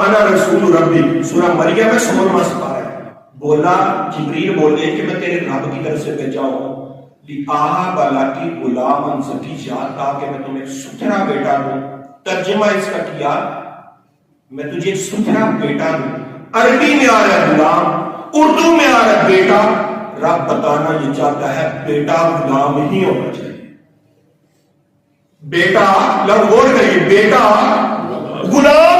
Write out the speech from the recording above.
انا رسول ربی، سورہ مریم میں 16واں سپارہ ہے۔ بولا جبریل بولے کہ میں تیرے رب کی طرف سے بھیجا ہوں بالاکی غلام زکیہ، تاکہ میں تمہیں ستھرا بیٹا دوں۔ ترجمہ اس کا کیا، میں تجھے ستھرا بیٹا دوں۔ عربی میں آ رہا غلام، اردو میں آ رہا بیٹا۔ رب بتانا یہ چاہتا ہے بیٹا غلام ہی ہونا چاہیے۔ بیٹا، لوگ غور کریے، بیٹا غلام